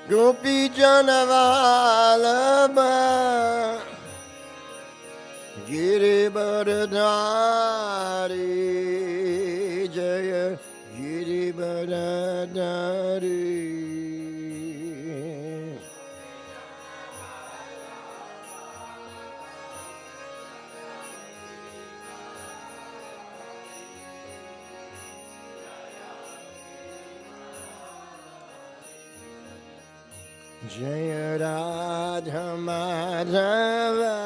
Gopi Janavalabha Giri Baradari Jaya Giri Baradari Jaya Radha Madhava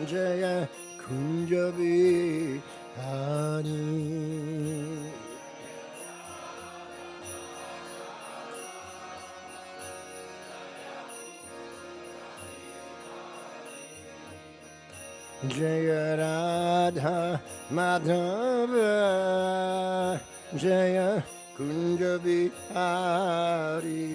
Jaya Kunja Bihari Jaya Radha Madhava Jaya Kunja Bihari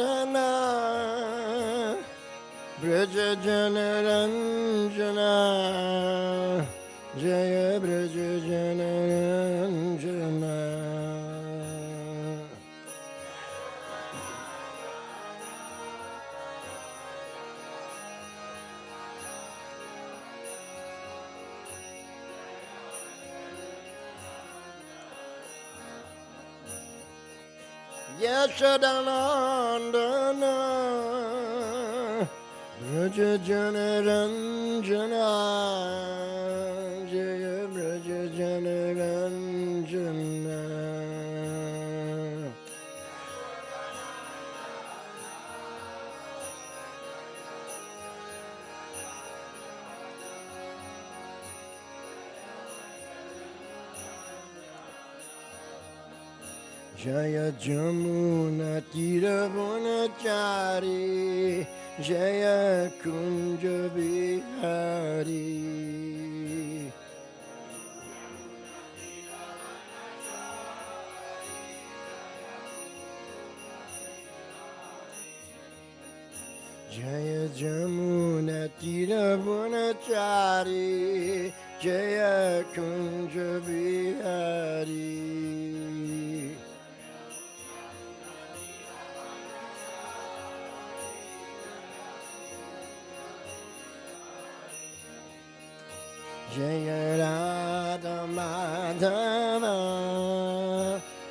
Yashodanandana Braja Janaranjana Jaya Braja Janaranjana Yashodanandana Braja Janaranjana Jaya Braja Janaranjana Jaya Jamuna Tiravunachari Jaya Kunja Bihari Jaya Jamuna Tiravunachari Jaya Kunja Bihari Jaya Radha Madhava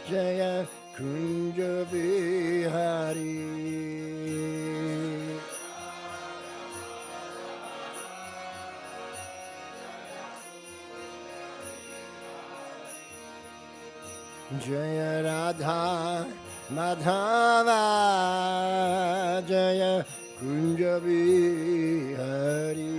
Jaya Kunja Bihari Jaya Radha Madhava Jaya Kunja Bihari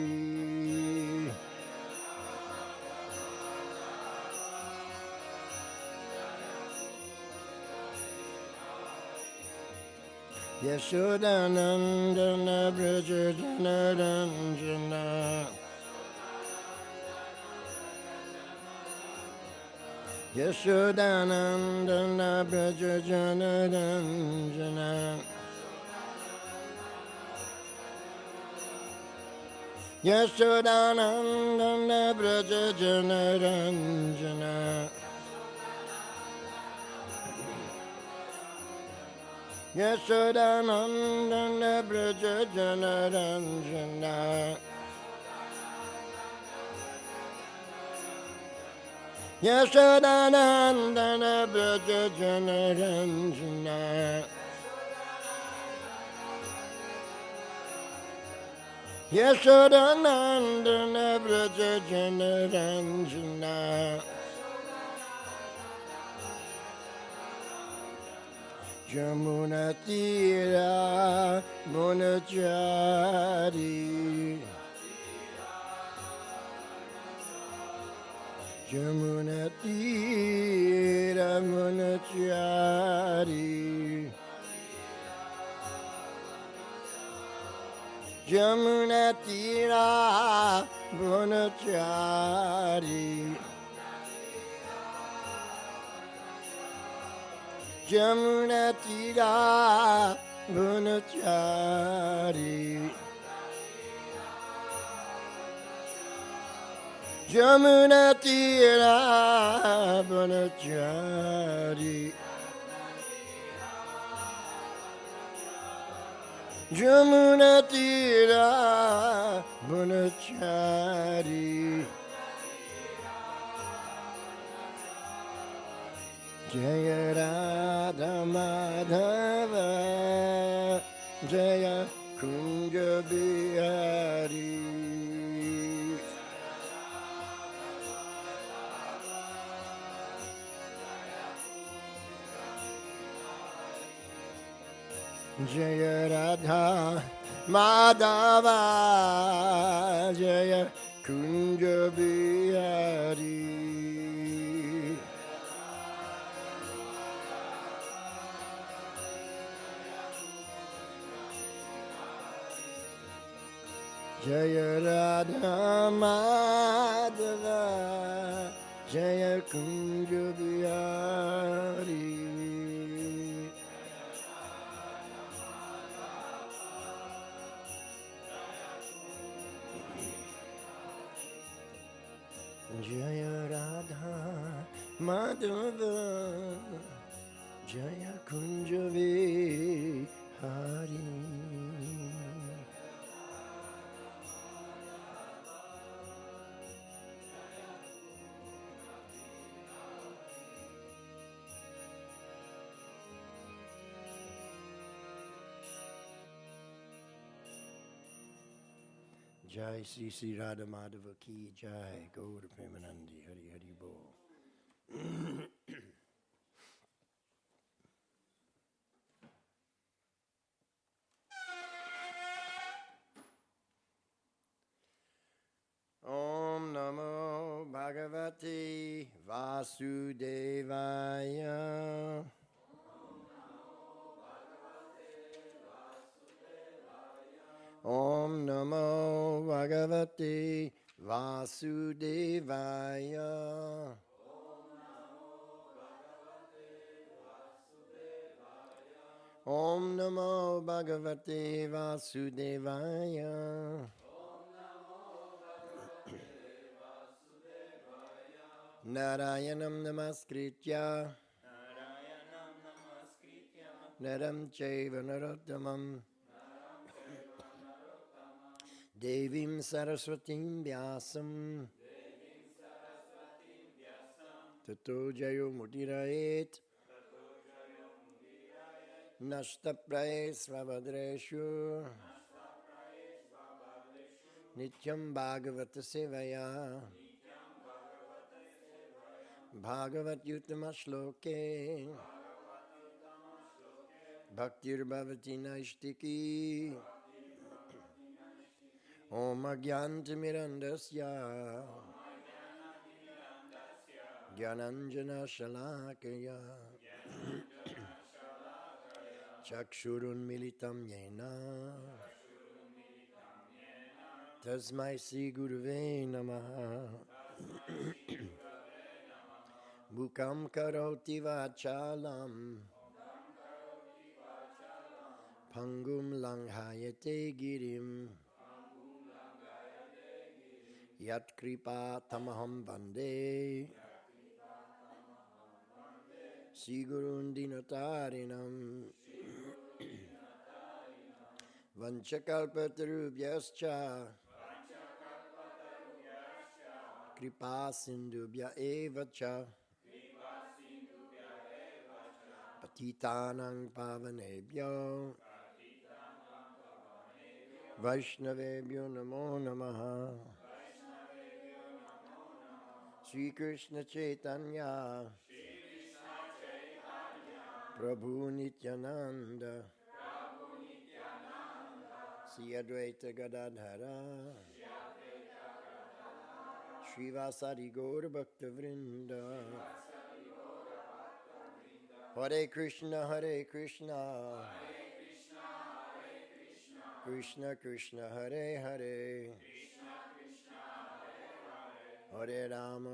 Yashodanandana Braja Janaranjana Yashodanandana Braja Janaranjana Yashodanandana Braja Janaranjana Yashodanandana Braja Janaranjana Yashodanandana Braja Janaranjana Yashodanandana Braja Janaranjana Jamuna Tira Monachari Jamuna Tira Monachari Jamuna Tira Monachari Jamuna Tira Brahmachari Jamuna Tira Brahmachari Jamuna Tira Brahmachari Jaya Radha Madhava Jaya Kunja Bihari Jaya Radha Madhava Jaya Kunja Bihari Jaya Radha Madhava Jaya Kunja Bihari Jaya Radha Madhava Jaya Kunja Bihari Jai Sri Sri Radha Madhava Ki Jai Gaura Premanandi Hari Hari Bol Om Namo Bhagavate Vasudevaya Om Namo Bhagavate Vasudevaya Om Namo Bhagavate Vasudevaya Narayanam Namaskritya Naram Chaiva Narottamam Devim Saraswatim Vyasam Tato Jayo Mudiraet Nashtaprae Svabhadreshu Nityam Bhagavata Sevaya Bhagavat Yutama Shloke Bhaktir Bhavati Naishtiki Om Agyantimirandasya Gyananjana Shalakaya Chakshurun Militam Yena Tasmai Sri Guruve Namaha Mukam Karoti Vachalam Pangum Langhayate Girim Yat Kripa Tamaham Bande Sigurun Dinatarinam Vanchakalpatarubhyascha Kripa Sindhubhya Evacha Patitanang Pavanebhyo Vaishnavebhyo Namo Namaha Sri Krishna Chaitanya Prabhu Nityananda Sri Advaita Gadadhara Srivasadi Gaura Bhakta Vrinda Hare Krishna Krishna Krishna Hare Hare Hare Rama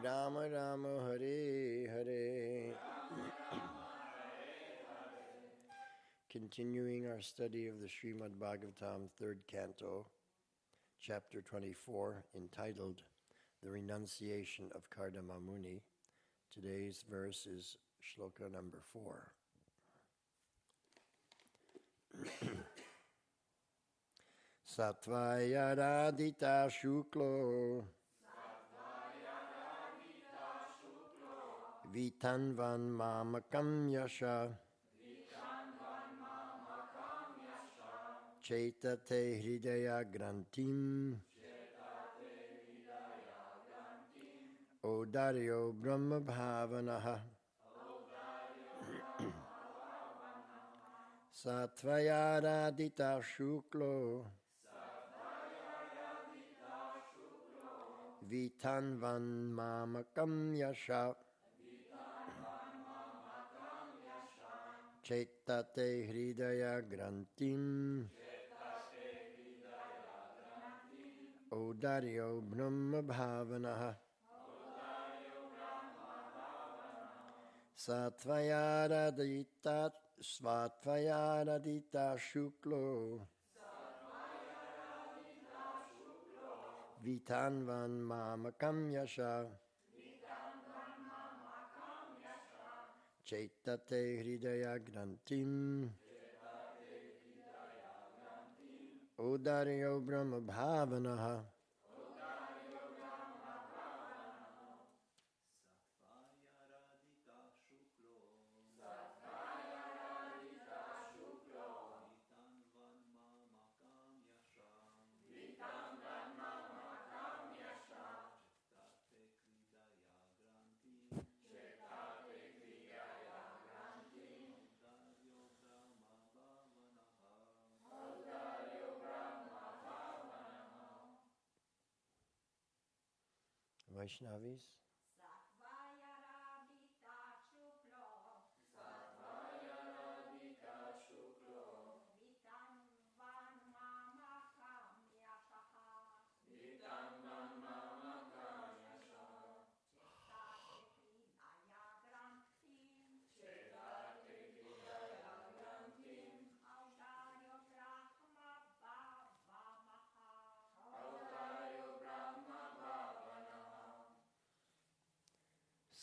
Rama Rama Hare Hare continuing our study of the Srimad Bhagavatam, 3rd Canto, Chapter 24, entitled The Renunciation of Kardama Muni. Today's verse is Shloka number 4. Sattvayaradita Shuklo Vitanvan Mamakam Yasha Chetate Hridaya Grantim Odaryo Brahma Bhavanaha Sattvayaradita Shuklo Vitanvan Mamakam Yasha Chetate Hridaya Grantim Odaryo Brahma Bhavanaha Sattvayaradita Shuklo Vitanvan Mamakam Yasha Chetate Hridaya Grantim Odaryo Brahma Bhavanaha Vaishnavis.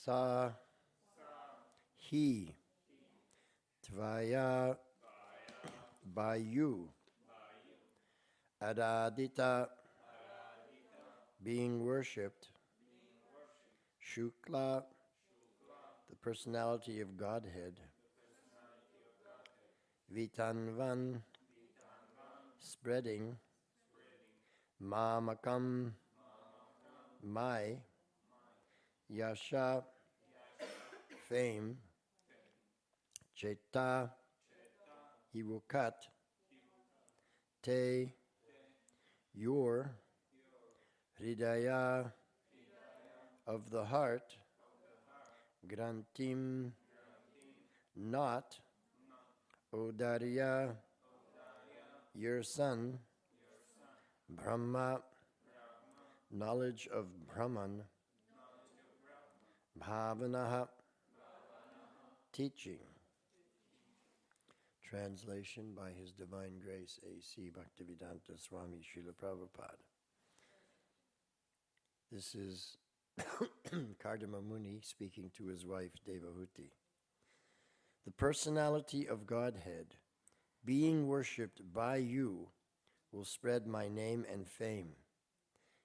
Sa he tvaya by you aradita being worshipped Shukla the personality of Godhead Vitanvan spreading Mamakam my Yasha fame Cheta he will cut Te your Hridaya of the heart Grantim not Odarya your son Brahma knowledge of Brahman Bhavanaha teaching. Translation by His Divine Grace A.C. Bhaktivedanta Swami Srila Prabhupada. This is Kardama Muni speaking to his wife Devahuti. The personality of Godhead, being worshipped by you, will spread my name and fame.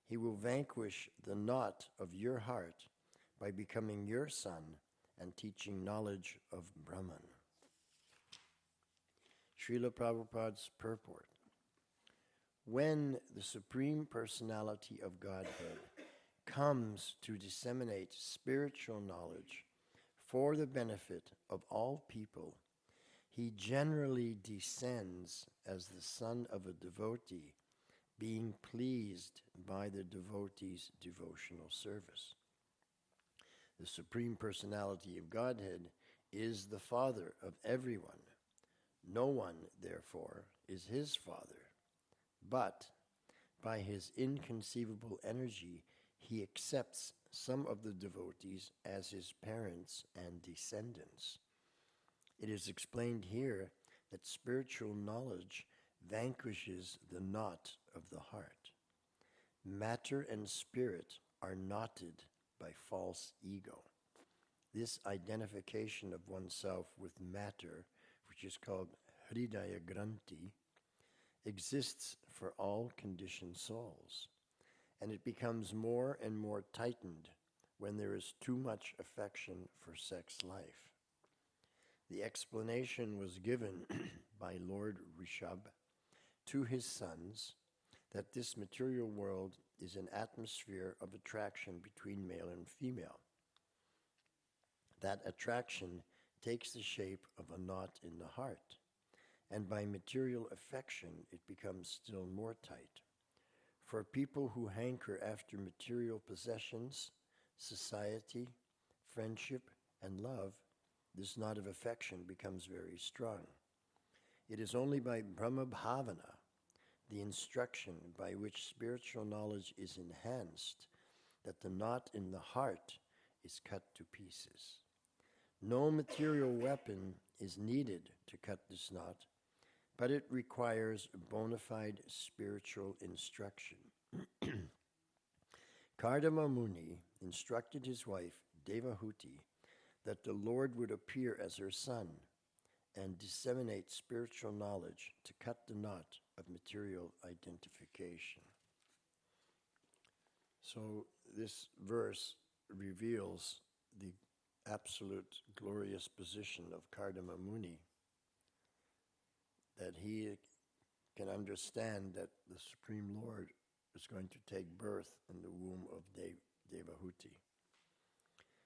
He will vanquish the knot of your heart by becoming your son and teaching knowledge of Brahman. Srila Prabhupada's purport. When the Supreme Personality of Godhead comes to disseminate spiritual knowledge for the benefit of all people, he generally descends as the son of a devotee, being pleased by the devotee's devotional service. The Supreme Personality of Godhead is the Father of everyone. No one, therefore, is his father, but by his inconceivable energy, he accepts some of the devotees as his parents and descendants. It is explained here that spiritual knowledge vanquishes the knot of the heart. Matter and spirit are knotted by false ego. This identification of oneself with matter, which is called Hridaya Granthi, exists for all conditioned souls, and it becomes more and more tightened when there is too much affection for sex life. The explanation was given by Lord Rishabh to his sons that this material world is an atmosphere of attraction between male and female. That attraction takes the shape of a knot in the heart, and by material affection it becomes still more tight. For people who hanker after material possessions, society, friendship, and love, this knot of affection becomes very strong. It is only by Brahma Bhavana, the instruction by which spiritual knowledge is enhanced, that the knot in the heart is cut to pieces. No material weapon is needed to cut this knot, but it requires bona fide spiritual instruction. Kardama Muni instructed his wife, Devahuti, that the Lord would appear as her son and disseminate spiritual knowledge to cut the knot of material identification. So this verse reveals the absolute glorious position of Kardama Muni, that he can understand that the Supreme Lord is going to take birth in the womb of Devahuti.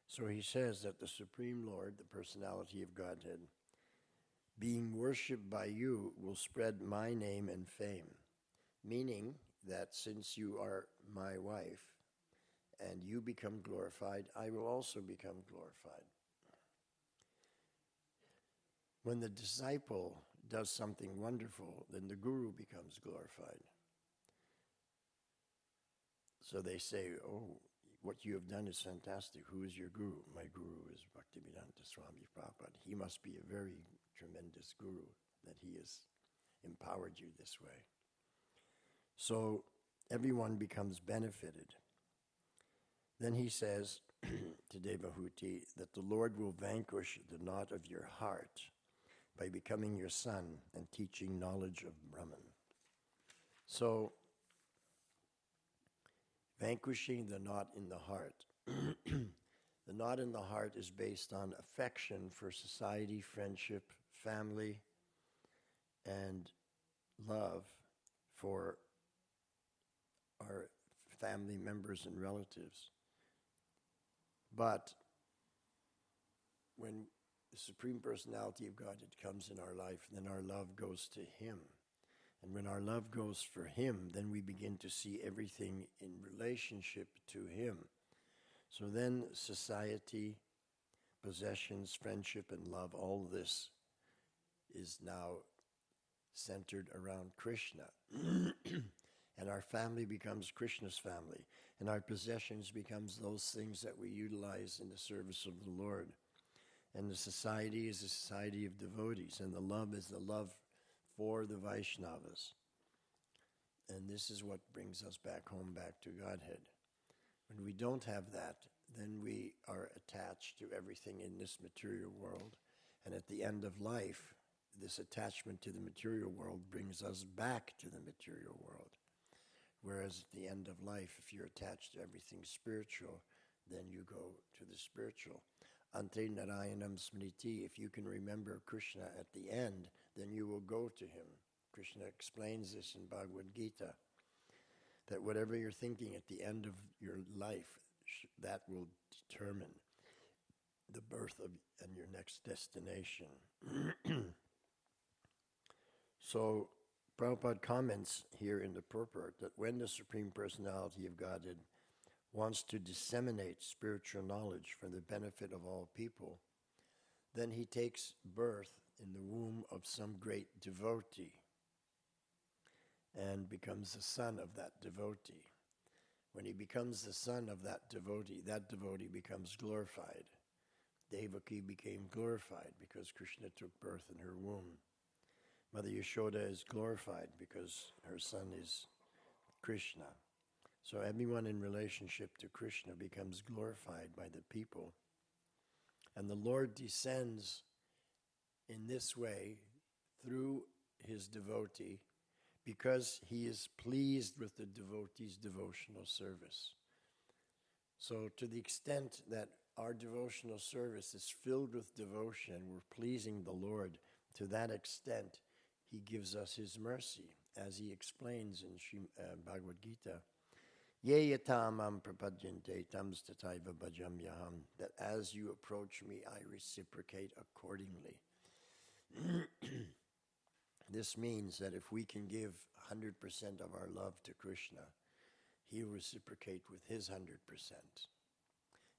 So he says that the Supreme Lord, the personality of Godhead, being worshipped by you will spread my name and fame, meaning that since you are my wife and you become glorified, I will also become glorified. When the disciple does something wonderful, then the guru becomes glorified. So they say, oh, what you have done is fantastic. Who is your guru? My guru is Bhaktivedanta Swami Prabhupada. He must be a very tremendous guru that he has empowered you this way. So everyone becomes benefited. Then he says to Devahuti that the Lord will vanquish the knot of your heart by becoming your son and teaching knowledge of Brahman. So, vanquishing the knot in the heart. The knot in the heart is based on affection for society, friendship, family, and love for our family members and relatives. But when the Supreme Personality of Godhead comes in our life, then our love goes to Him. And when our love goes for Him, then we begin to see everything in relationship to Him. So then society, possessions, friendship, and love, all this is now centered around Krishna. And our family becomes Krishna's family. And our possessions becomes those things that we utilize in the service of the Lord. And the society is a society of devotees. And the love is the love for the Vaishnavas. And this is what brings us back home, back to Godhead. When we don't have that, then we are attached to everything in this material world. And at the end of life, this attachment to the material world brings us back to the material world. Whereas at the end of life, if you're attached to everything spiritual, then you go to the spiritual. Ante Narayanam Smriti, if you can remember Krishna at the end, then you will go to him. Krishna explains this in Bhagavad Gita, that whatever you're thinking at the end of your life, that will determine the birth of and your next destination. So Prabhupada comments here in the purport that when the Supreme Personality of Godhead wants to disseminate spiritual knowledge for the benefit of all people, then he takes birth in the womb of some great devotee and becomes the son of that devotee. When he becomes the son of that devotee becomes glorified. Devaki became glorified because Krishna took birth in her womb. Mother Yashoda is glorified because her son is Krishna. So everyone in relationship to Krishna becomes glorified by the people. And the Lord descends in this way through his devotee because he is pleased with the devotee's devotional service. So to the extent that our devotional service is filled with devotion, we're pleasing the Lord, to that extent he gives us his mercy, as he explains in Bhagavad Gita. Ye yatamam prapadyante tams tataiva bhajam yaham, that as you approach me, I reciprocate accordingly. This means that if we can give 100% of our love to Krishna, he'll reciprocate with his 100%.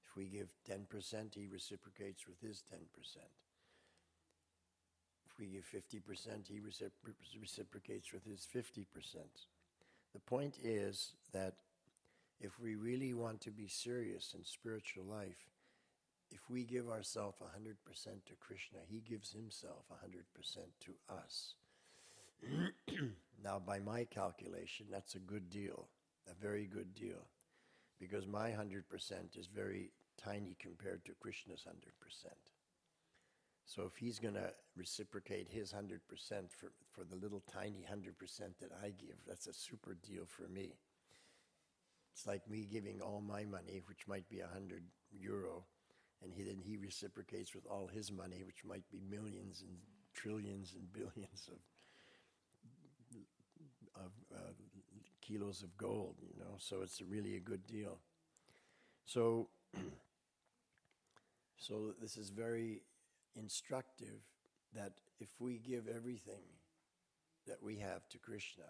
If we give 10%, he reciprocates with his 10%. If we give 50%, he reciprocates with his 50%. The point is that if we really want to be serious in spiritual life, if we give ourselves 100% to Krishna, he gives himself 100% to us. Now, by my calculation, that's a good deal, a very good deal, because my 100% is very tiny compared to Krishna's 100%. So if he's going to reciprocate his 100% for the little tiny 100% that I give, that's a super deal for me. It's like me giving all my money, which might be €100, and then he reciprocates with all his money, which might be millions and trillions and billions of kilos of gold, so it's really a good deal. So this is very instructive that if we give everything that we have to Krishna,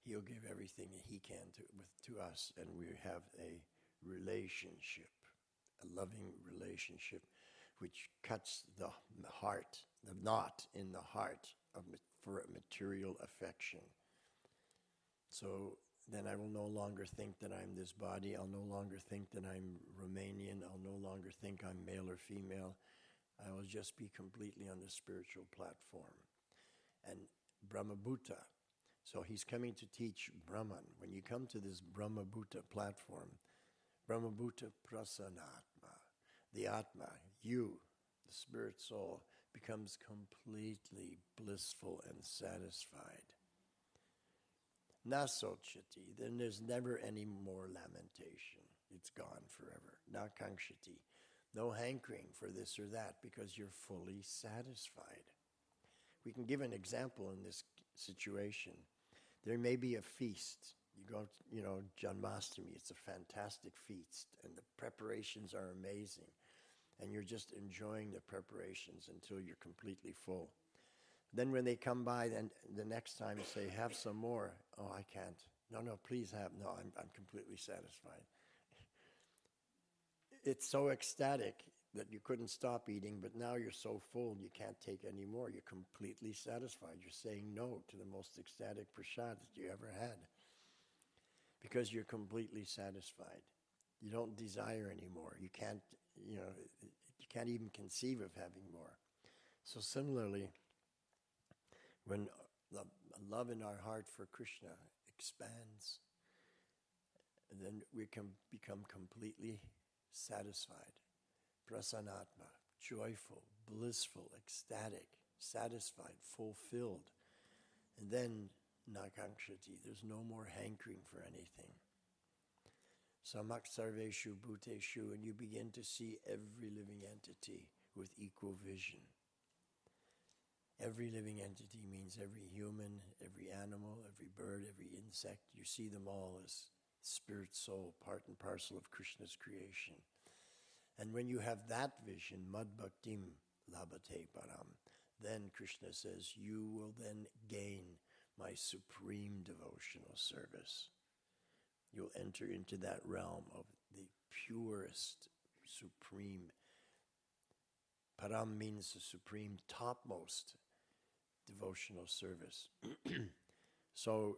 he'll give everything he can to us, and we have a relationship, a loving relationship, which cuts the heart, the knot in the heart for material affection. So then I will no longer think that I'm this body. I'll no longer think that I'm Romanian. I'll no longer think I'm male or female. I will just be completely on the spiritual platform. And Brahmabhuta, so he's coming to teach Brahman. When you come to this Brahmabhuta platform, Brahmabhuta prasanatma, the Atma, you, the spirit soul, becomes completely blissful and satisfied. Nasochati, then there's never any more lamentation. It's gone forever. Nakanshati, no hankering for this or that, because you're fully satisfied. We can give an example in this situation. There may be a feast. You go, Janmashtami, it's a fantastic feast, and the preparations are amazing. And you're just enjoying the preparations until you're completely full. Then when they come by, then the next time you say, have some more. Oh, I can't. No, please have. No, I'm completely satisfied. It's so ecstatic that you couldn't stop eating, but now you're so full you can't take any more. You're completely satisfied. You're saying no to the most ecstatic prasad that you ever had, because you're completely satisfied. You don't desire anymore. You can't even conceive of having more. So similarly, when the love in our heart for Krishna expands, then we can become completely satisfied. Prasanatma, joyful, blissful, ecstatic, satisfied, fulfilled. And then nakanshati, there's no more hankering for anything. Samak sarveshu bhuteshu, and you begin to see every living entity with equal vision. Every living entity means every human, every animal, every bird, every insect. You see them all as spirit, soul, part and parcel of Krishna's creation. And when you have that vision, mad bhaktim labhate param, then Krishna says, you will then gain my supreme devotional service. You'll enter into that realm of the purest, supreme. Param means the supreme, topmost devotional service. So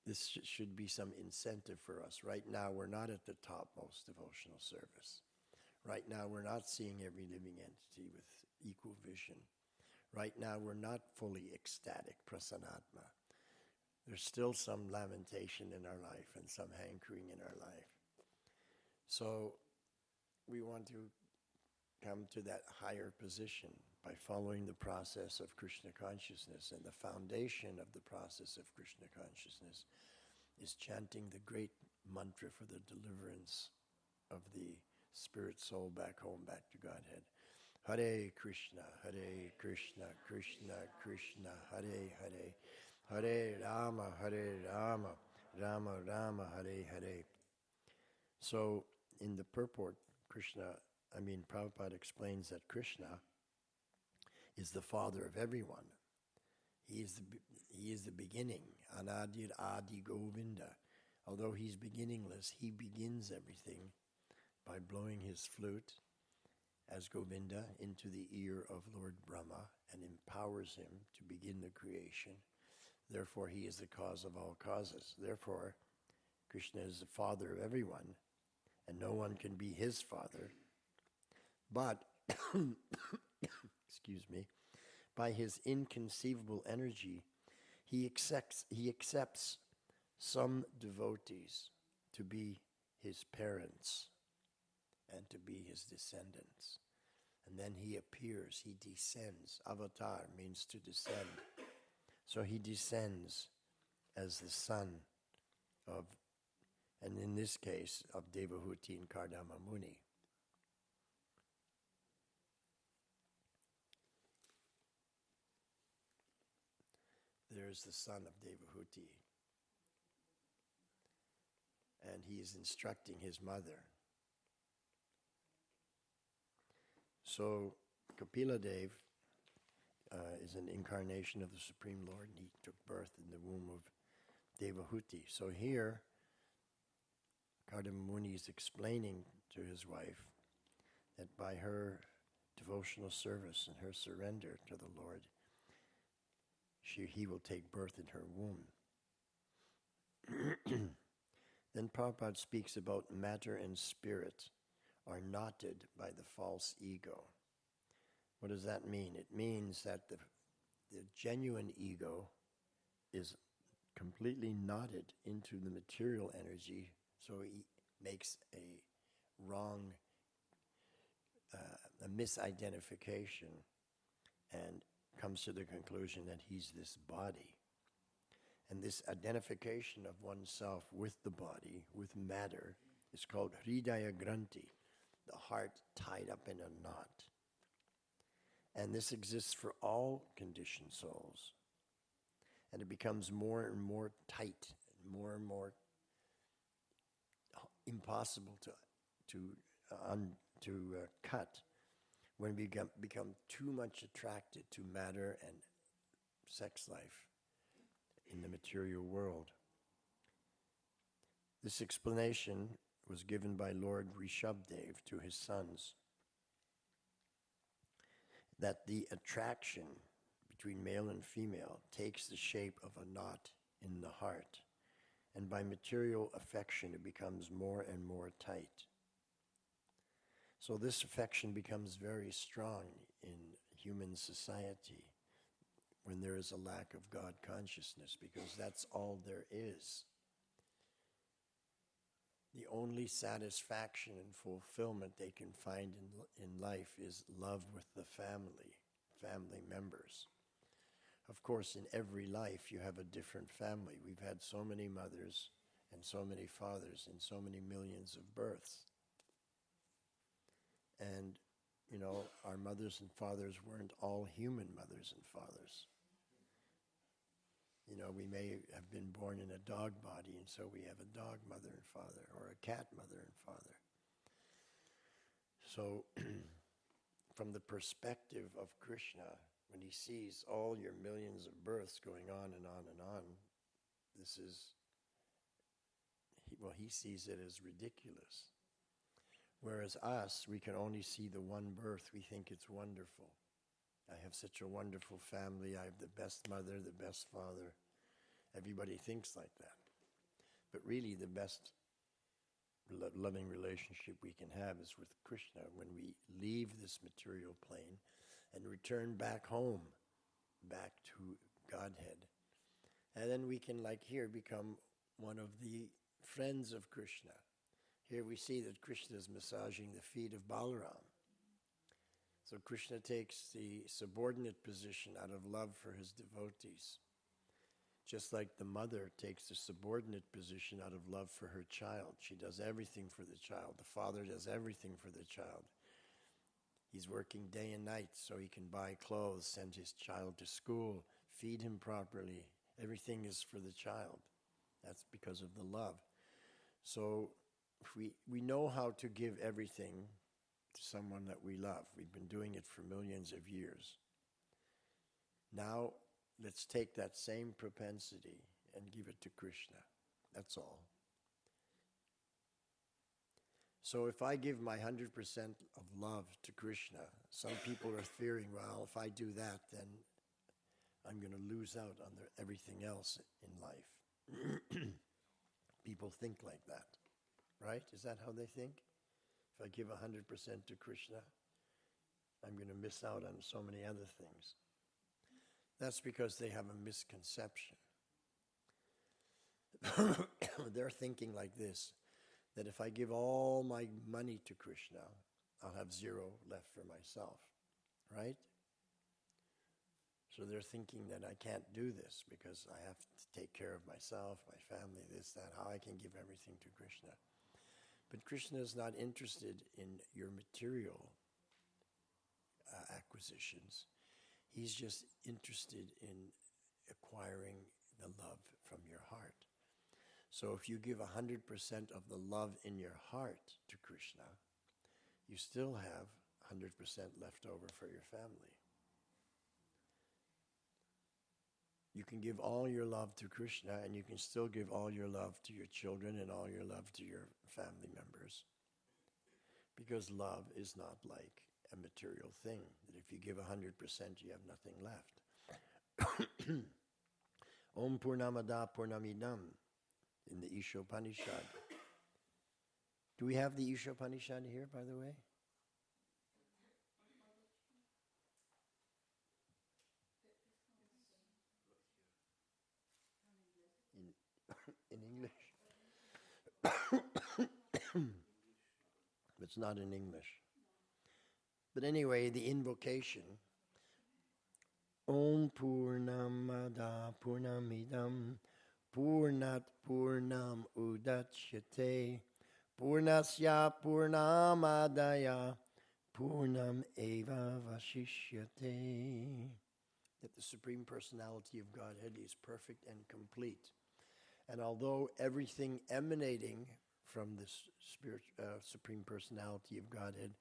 this should be some incentive for us. Right now, we're not at the topmost devotional service. Right now, we're not seeing every living entity with equal vision. Right now we're not fully ecstatic, prasanatma. There's still some lamentation in our life and some hankering in our life. So we want to come to that higher position by following the process of Krishna consciousness. And the foundation of the process of Krishna consciousness is chanting the great mantra for the deliverance of the spirit soul back home, back to Godhead. Hare Krishna, Krishna Krishna, Hare Hare, Hare Rama, Rama Rama, Hare Hare. So in the purport, Prabhupada explains that Krishna is the father of everyone. He is the beginning, Anadir Adi Govinda. Although he's beginningless, he begins everything by blowing his flute as Govinda into the ear of Lord Brahma and empowers him to begin the creation. Therefore, he is the cause of all causes. Therefore, Krishna is the father of everyone, and no one can be his father. But, excuse me, by his inconceivable energy, he accepts some devotees to be his parents and to be his descendants. And then he appears, he descends. Avatar means to descend. So he descends as the son of, and in this case, of Devahuti and Kardama Muni. There's the son of Devahuti. And he is instructing his mother. So Kapila Dev is an incarnation of the Supreme Lord, and he took birth in the womb of Devahuti. So here, Kardama Muni is explaining to his wife that by her devotional service and her surrender to the Lord, he will take birth in her womb. Then Prabhupada speaks about matter and spirit are knotted by the false ego. What does that mean? It means that the genuine ego is completely knotted into the material energy, so he makes a wrong, a misidentification, and comes to the conclusion that he's this body. And this identification of oneself with the body, with matter, is called Hridaya Granthi, the heart tied up in a knot. And this exists for all conditioned souls. And it becomes more and more tight, and more impossible to cut when we become too much attracted to matter and sex life in the material world. This explanation was given by Lord Rishabdev to his sons, that the attraction between male and female takes the shape of a knot in the heart, and by material affection it becomes more and more tight. So this affection becomes very strong in human society when there is a lack of God consciousness, because that's all there is. The only satisfaction and fulfillment they can find in life is love with the family members. Of course, in every life you have a different family. We've had so many mothers and so many fathers and so many millions of births. And, our mothers and fathers weren't all human mothers and fathers. We may have been born in a dog body, and so we have a dog mother and father, or a cat mother and father. So, from the perspective of Krishna, when he sees all your millions of births going on and on and on, he sees it as ridiculous. Whereas us, we can only see the one birth. We think it's wonderful. I have such a wonderful family. I have the best mother, the best father. Everybody thinks like that. But really, the best loving relationship we can have is with Krishna when we leave this material plane and return back home back to Godhead. And then we can, like here, become one of the friends of Krishna. Here we see that Krishna is massaging the feet of Balaram. So Krishna takes the subordinate position out of love for his devotees. Just like the mother takes the subordinate position out of love for her child. She does everything for the child. The father does everything for the child. He's working day and night so he can buy clothes, send his child to school, feed him properly. Everything is for the child. That's because of the love. So if we know how to give everything to someone that we love. We've been doing it for millions of years. Now, let's take that same propensity and give it to Krishna. That's all. So if I give my 100% of love to Krishna, some people are fearing, well, if I do that, then I'm going to lose out on everything else in life. People think like that, right? Is that how they think? If I give 100% to Krishna, I'm going to miss out on so many other things. That's because they have a misconception. They're thinking like this, that if I give all my money to Krishna, I'll have zero left for myself, right? So they're thinking that I can't do this because I have to take care of myself, my family, this, that, how I can give everything to Krishna. But Krishna is not interested in your material acquisitions. He's just interested in acquiring the love from your heart. So if you give 100% of the love in your heart to Krishna, you still have 100% left over for your family. You can give all your love to Krishna and you can still give all your love to your children and all your love to your family members. Because love is not like a material thing, that if you give 100%, you have nothing left. Om Purnamada Purnamidam in the Ishopanishad. Do we have the Ishopanishad here, by the way? In English? It's not in English. But anyway, the invocation, Om Purnamada Purnamidam Purnat Purnam Udachyate Purnasya Purnamadaya Purnam Eva Vashishyate. That the Supreme Personality of Godhead is perfect and complete. And although everything emanating from this Supreme Personality of Godhead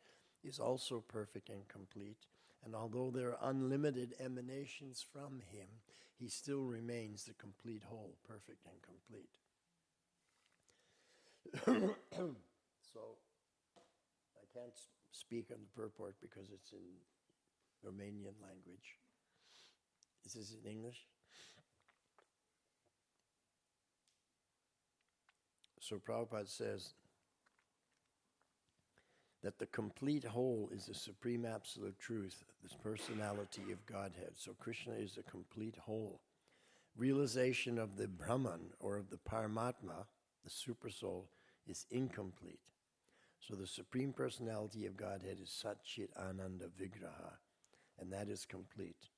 is also perfect and complete, and although there are unlimited emanations from him, he still remains the complete whole, perfect and complete. So, I can't speak on the purport because it's in Romanian language. Is this in English? So Prabhupada says that the complete whole is the supreme absolute truth, this personality of Godhead. So Krishna is the complete whole. Realization of the Brahman or of the Paramatma, the supersoul, is incomplete. So the supreme personality of Godhead is Sat Chit Ananda Vigraha, and that is complete.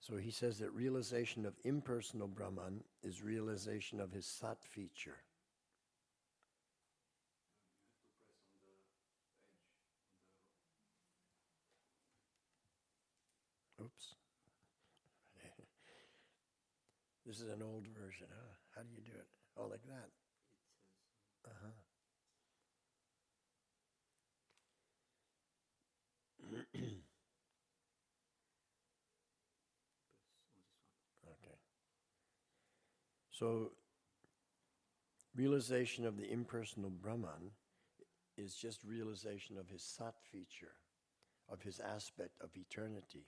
So he says that realization of impersonal Brahman is realization of his Sat feature. Oops. This is an old version, huh? How do you do it? Oh, like that? Okay. So, realization of the impersonal Brahman is just realization of his Sat feature, of his aspect of eternity.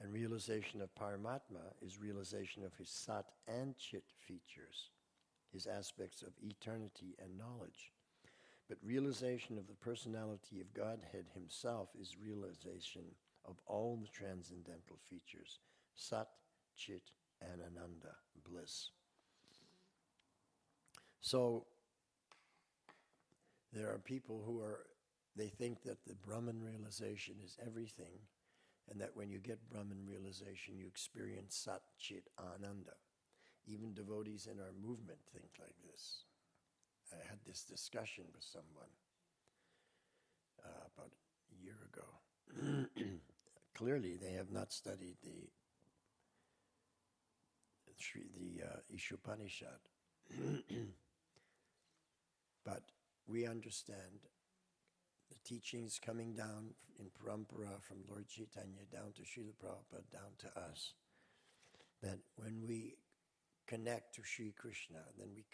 And realization of Paramatma is realization of his Sat and Chit features, his aspects of eternity and knowledge. But realization of the personality of Godhead himself is realization of all the transcendental features, Sat, Chit, and Ananda, bliss. So there are people they think that the Brahman realization is everything, and that when you get Brahman realization, you experience Sat, Chit, Ananda. Even devotees in our movement think like this. I had this discussion with someone about a year ago. Clearly, they have not studied the Ishopanishad. But we understand the teachings coming down in parampara from Lord Chaitanya down to Srila Prabhupada, down to us, that when we connect to Sri Krishna, then we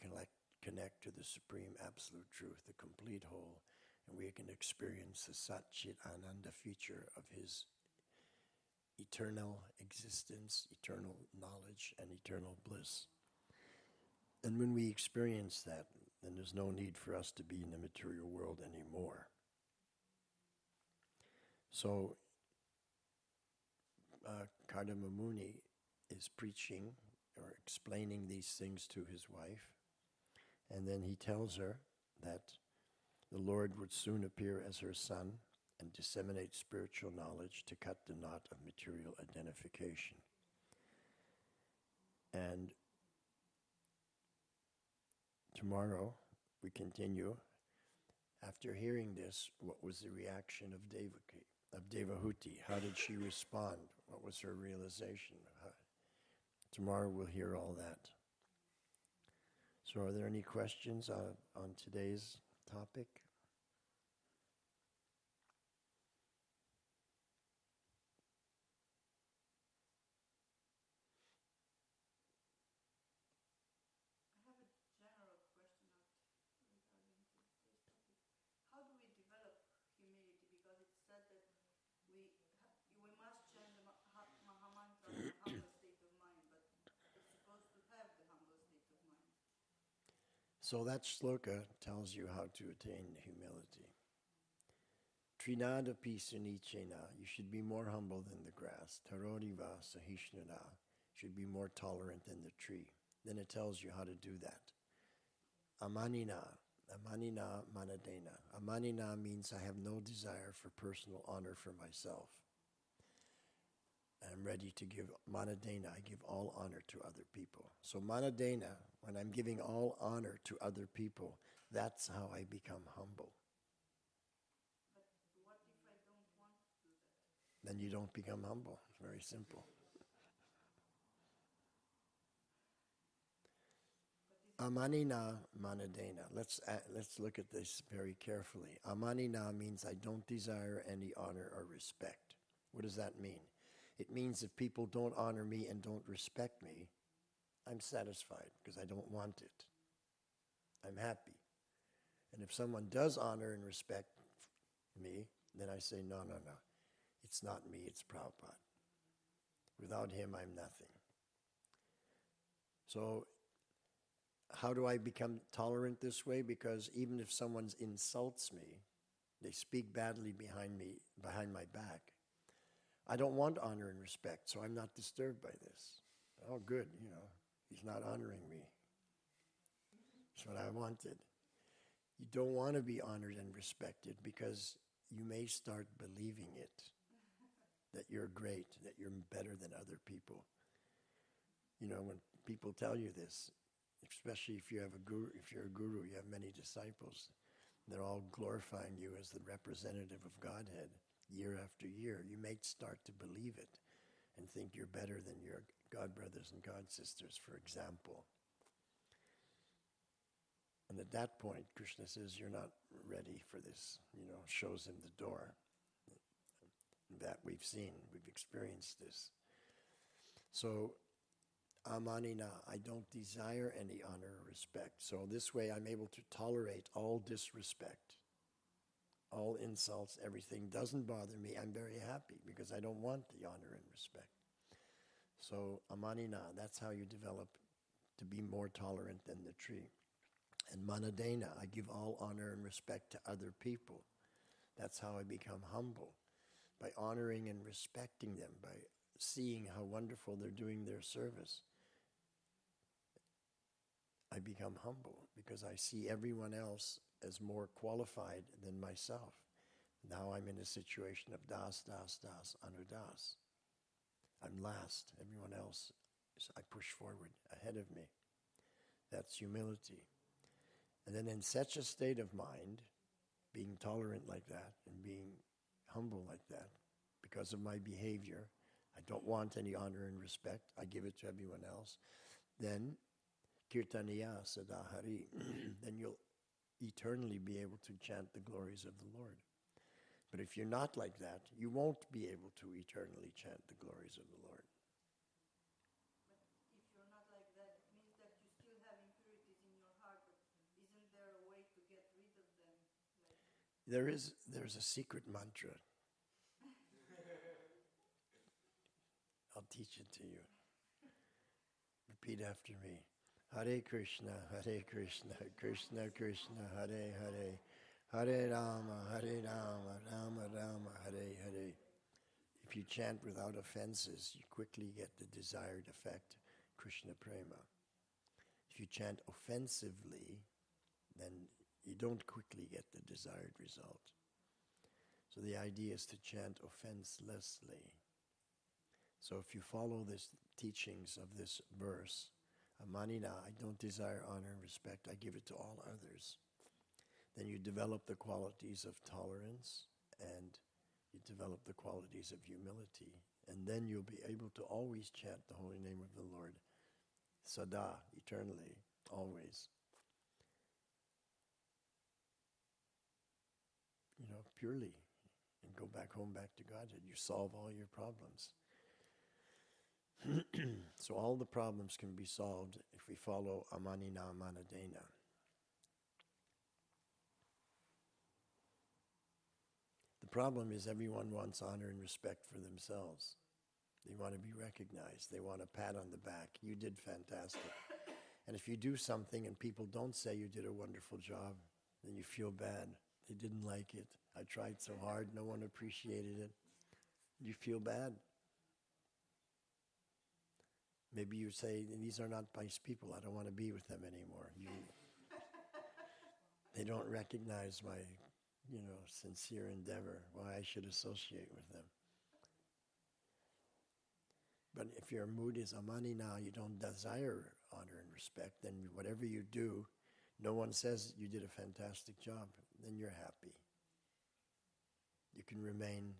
connect to the Supreme Absolute Truth, the complete whole, and we can experience the Sat Chit Ananda feature of his eternal existence, eternal knowledge, and eternal bliss. And when we experience that, then there's no need for us to be in the material world anymore. So, Kardama Muni is preaching or explaining these things to his wife, and then he tells her that the Lord would soon appear as her son and disseminate spiritual knowledge to cut the knot of material identification. And tomorrow we continue. After hearing this, what was the reaction of Devahuti? How did she respond? What was her realization? Tomorrow we'll hear all that. So are there any questions on today's topic? I have a general question regarding to this topic. How do we develop humility? Because it's said that we must chant the Mahamantra in a humble state of mind, but it's supposed to have the humble state of mind. So that shloka tells you how to attain humility. Trinada pisunichena, you should be more humble than the grass. Tarodiva sahishnada, should be more tolerant than the tree. Then it tells you how to do that. Amanina manadena. Amanina means I have no desire for personal honor for myself. I'm ready to give manadena, I give all honor to other people. So manadena, when I'm giving all honor to other people, that's how I become humble. But what if I don't want to do that? Then you don't become humble. It's very simple. Amanina manadena. Let's look at this very carefully. Amanina means I don't desire any honor or respect. What does that mean? It means if people don't honor me and don't respect me, I'm satisfied because I don't want it. I'm happy. And if someone does honor and respect me, then I say, no. It's not me, it's Prabhupada. Without him, I'm nothing. So, how do I become tolerant this way? Because even if someone insults me, they speak badly behind my back, I don't want honor and respect, so I'm not disturbed by this. Oh, good, he's not honoring me. That's what I wanted. You don't want to be honored and respected because you may start believing it, that you're great, that you're better than other people. When people tell you this, especially if you have a guru, if you're a guru, you have many disciples, they're all glorifying you as the representative of Godhead year after year. You may start to believe it and think you're better than your God brothers and God sisters, for example. And at that point, Krishna says, you're not ready for this, shows him the door. That we've seen, we've experienced this. So, amanina, I don't desire any honor or respect. So this way I'm able to tolerate all disrespect, all insults, everything doesn't bother me. I'm very happy because I don't want the honor and respect. So amanina, that's how you develop to be more tolerant than the tree. And manadena, I give all honor and respect to other people. That's how I become humble. By honoring and respecting them, by seeing how wonderful they're doing their service, I become humble because I see everyone else as more qualified than myself. Now I'm in a situation of das, das, das, anudas. I'm last. Everyone else, I push forward ahead of me. That's humility. And then in such a state of mind, being tolerant like that and being humble like that, because of my behavior, I don't want any honor and respect, I give it to everyone else, then kirtaniya sadahari, then you'll eternally be able to chant the glories of the Lord. But if you're not like that, you won't be able to eternally chant the glories of the Lord. But if you're not like that, it means that you still have impurities in your heart, but isn't there a way to get rid of them? There's a secret mantra. I'll teach it to you. Repeat after me. Hare Krishna, Krishna Krishna, Hare Hare, Hare Rama, Rama Rama, Hare Hare. If you chant without offenses, you quickly get the desired effect, Krishna Prema. If you chant offensively, then you don't quickly get the desired result. So the idea is to chant offenselessly. So if you follow the teachings of this verse, Amanina, I don't desire honor and respect, I give it to all others, then you develop the qualities of tolerance and you develop the qualities of humility. And then you'll be able to always chant the holy name of the Lord, sada, eternally, always. Purely, and go back home, back to Godhead. You solve all your problems. So all the problems can be solved if we follow Amanina Manadena. The problem is everyone wants honor and respect for themselves. They want to be recognized. They want a pat on the back. You did fantastic. And if you do something and people don't say you did a wonderful job, then you feel bad. They didn't like it. I tried so hard. No one appreciated it. You feel bad. Maybe you say, these are not nice people. I don't want to be with them anymore. They don't recognize my, sincere endeavor, why I should associate with them. But if your mood is amanina, you don't desire honor and respect, then whatever you do, no one says you did a fantastic job, then you're happy. You can remain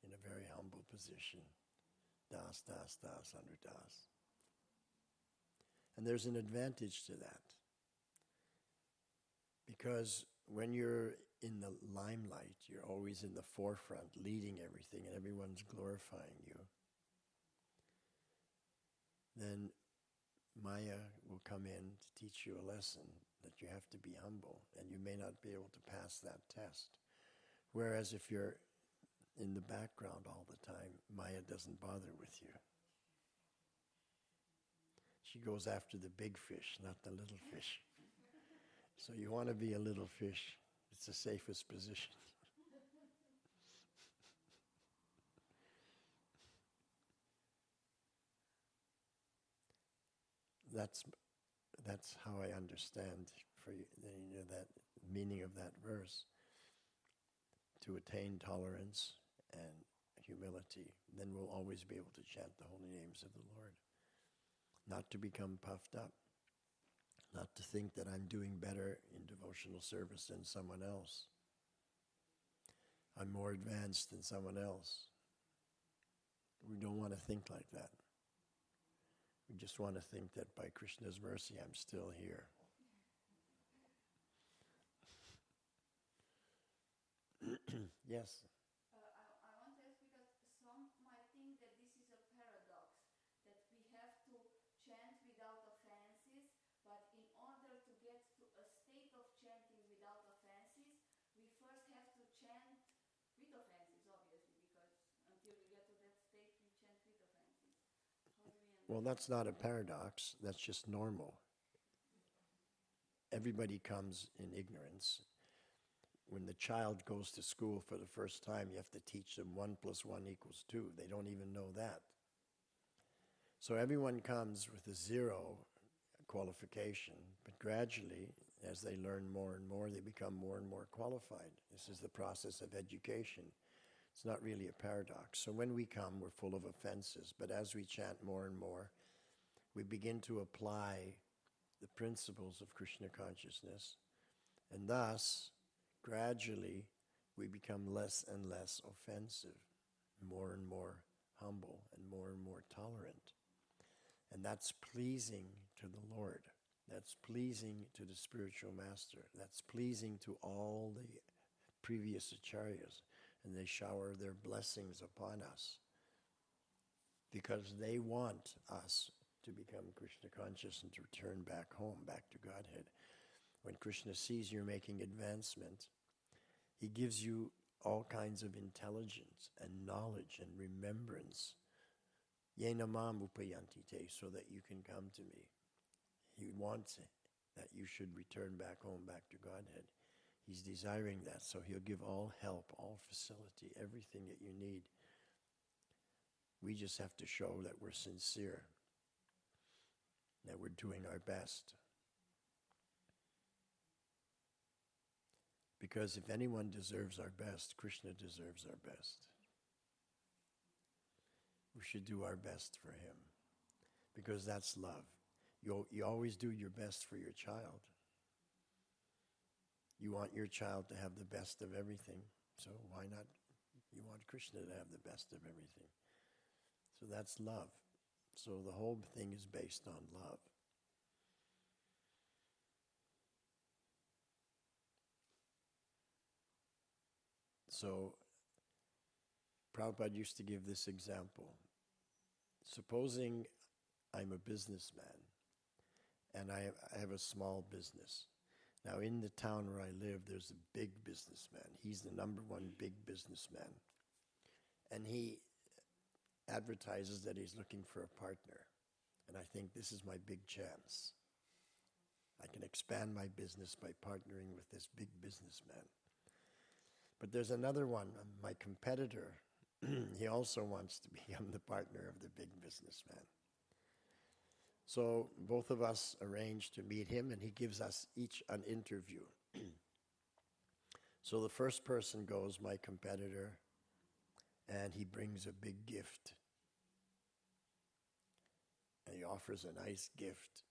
in a very humble position. Das, das, das, anudas. And there's an advantage to that. Because when you're in the limelight, you're always in the forefront, leading everything, and everyone's glorifying you. Then Maya will come in to teach you a lesson that you have to be humble, and you may not be able to pass that test. Whereas if you're in the background all the time, Maya doesn't bother with you. She goes after the big fish, not the little fish. So you want to be a little fish. It's the safest position. That's how I understand for you, that meaning of that verse. To attain tolerance and humility, then we'll always be able to chant the holy names of the Lord. Not to become puffed up. Not to think that I'm doing better in devotional service than someone else. I'm more advanced than someone else. We don't want to think like that. We just want to think that by Krishna's mercy, I'm still here. Yes? I want to ask because some might think that this is a paradox, that we have to chant without offenses, but in order to get to a state of chanting without offenses, we first have to chant with offenses, obviously, because until we get to that state, we chant with offenses. How do we understand? Well, that's not a paradox. That's just normal. Everybody comes in ignorance. When the child goes to school for the first time, you have to teach them 1 + 1 = 2. They don't even know that. So everyone comes with a zero qualification, but gradually, as they learn more and more, they become more and more qualified. This is the process of education. It's not really a paradox. So when we come, we're full of offenses, but as we chant more and more, we begin to apply the principles of Krishna consciousness, and thus, gradually, we become less and less offensive, more and more humble, and more tolerant. And that's pleasing to the Lord. That's pleasing to the spiritual master. That's pleasing to all the previous acharyas. And they shower their blessings upon us because they want us to become Krishna conscious and to return back home, back to Godhead. When Krishna sees you're making advancement, he gives you all kinds of intelligence and knowledge and remembrance. Yena mam upayanti te, so that you can come to me. He wants that you should return back home, back to Godhead. He's desiring that, so he'll give all help, all facility, everything that you need. We just have to show that we're sincere, that we're doing our best. Because if anyone deserves our best, Krishna deserves our best. We should do our best for him, because that's love. You always do your best for your child. You want your child to have the best of everything, so why not? You want Krishna to have the best of everything. So that's love. So the whole thing is based on love. So Prabhupada used to give this example. Supposing I'm a businessman and I have a small business. Now in the town where I live, there's a big businessman. He's the number one big businessman. And he advertises that he's looking for a partner. And I think this is my big chance. I can expand my business by partnering with this big businessman. But there's another one, my competitor. He also wants to become the partner of the big businessman. So both of us arrange to meet him, and he gives us each an interview. So the first person goes, my competitor, and he brings a big gift. And he offers a nice gift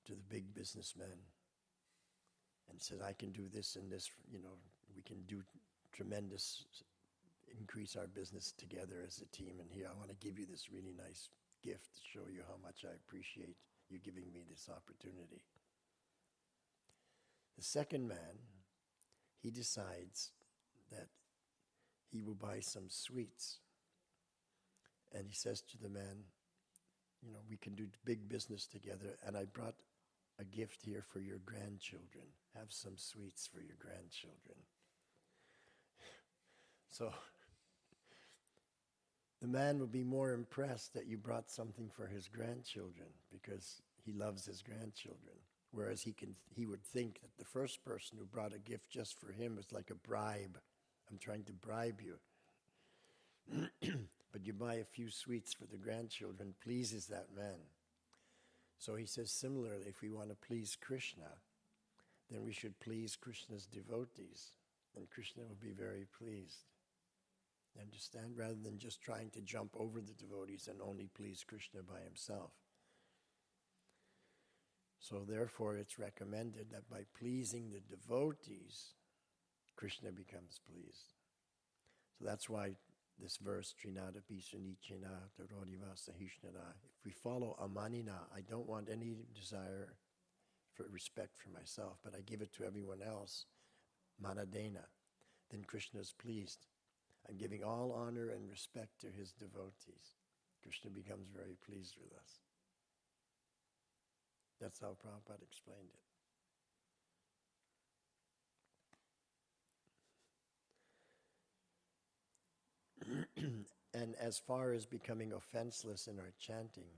to the big businessman and says, I can do this and this, we can do tremendous, increase our business together as a team. And here, I want to give you this really nice gift to show you how much I appreciate you giving me this opportunity. The second man, he decides that he will buy some sweets. And he says to the man, we can do big business together, and I brought a gift here for your grandchildren. Have some sweets for your grandchildren. So the man will be more impressed that you brought something for his grandchildren because he loves his grandchildren. Whereas he would think that the first person who brought a gift just for him was like a bribe. I'm trying to bribe you. But you buy a few sweets for the grandchildren, pleases that man. So he says, similarly, if we want to please Krishna, then we should please Krishna's devotees, and Krishna will be very pleased. Understand? Rather than just trying to jump over the devotees and only please Krishna by himself. So therefore it's recommended that by pleasing the devotees, Krishna becomes pleased. So that's why this verse, Trinada Pisunichena Tarodiva Sahishnada, if we follow Amanina, I don't want any desire for respect for myself, but I give it to everyone else, Manadena, then Krishna is pleased. I'm giving all honor and respect to his devotees. Krishna becomes very pleased with us. That's how Prabhupada explained it. And as far as becoming offenseless in our chanting,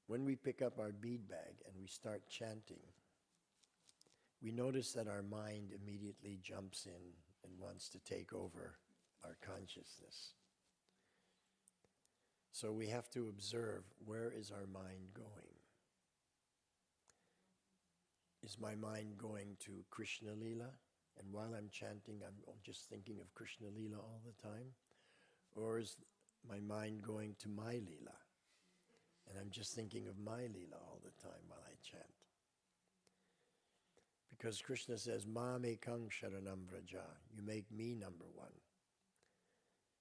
when we pick up our bead bag and we start chanting, we notice that our mind immediately jumps in and wants to take over our consciousness. So we have to observe, where is our mind going? Is my mind going to Krishna Lila? And while I'm chanting, I'm just thinking of Krishna Lila all the time? Or is my mind going to my Lila? And I'm just thinking of my Lila all the time while I chant. Because Krishna says, Mam ekang sharanam vraja, you make me number one.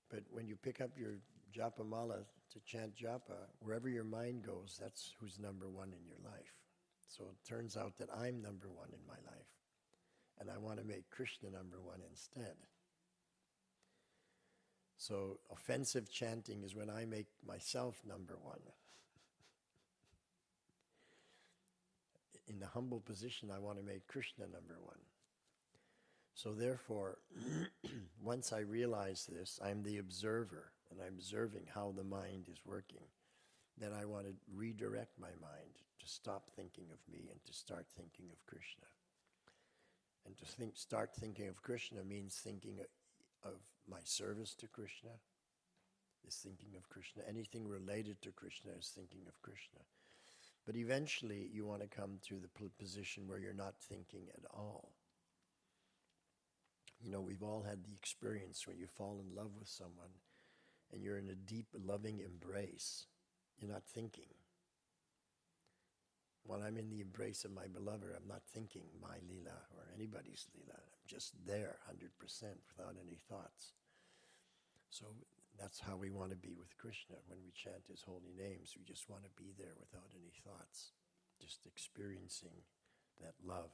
But when you pick up your japa mala to chant japa, wherever your mind goes, that's who's number one in your life. So it turns out that I'm number one in my life. And I want to make Krishna number one instead. So offensive chanting is when I make myself number one. In the humble position, I want to make Krishna number one. So therefore, once I realize this, I'm the observer, and I'm observing how the mind is working. Then I want to redirect my mind to stop thinking of me and to start thinking of Krishna. And to start thinking of Krishna means thinking of my service to Krishna, is thinking of Krishna. Anything related to Krishna is thinking of Krishna. But eventually you want to come to the position where you're not thinking at all. You know, we've all had the experience when you fall in love with someone and you're in a deep, loving embrace. You're not thinking. When I'm in the embrace of my beloved, I'm not thinking my Leela or anybody's Leela. I'm just there 100% without any thoughts. So that's how we want to be with Krishna. When we chant his holy names, we just want to be there without any thoughts, just experiencing that love.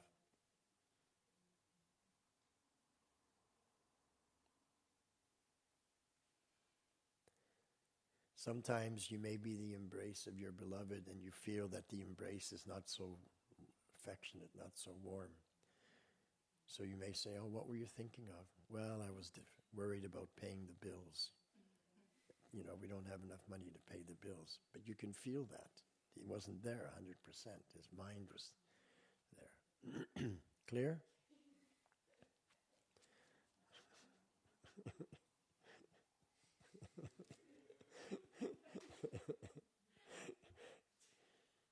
Sometimes you may be the embrace of your beloved and you feel that the embrace is not so affectionate, not so warm. So you may say, oh, what were you thinking of? Well, I was worried about paying the bills. You know, we don't have enough money to pay the bills. But you can feel that. He wasn't there 100%. His mind was there. Clear?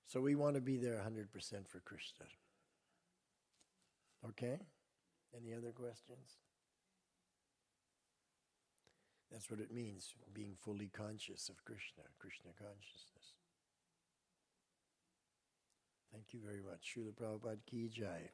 So we want to be there 100% for Krishna. Okay? Any other questions? That's what it means, being fully conscious of Krishna, Krishna consciousness. Thank you very much. Srila Prabhupada Ki Jai.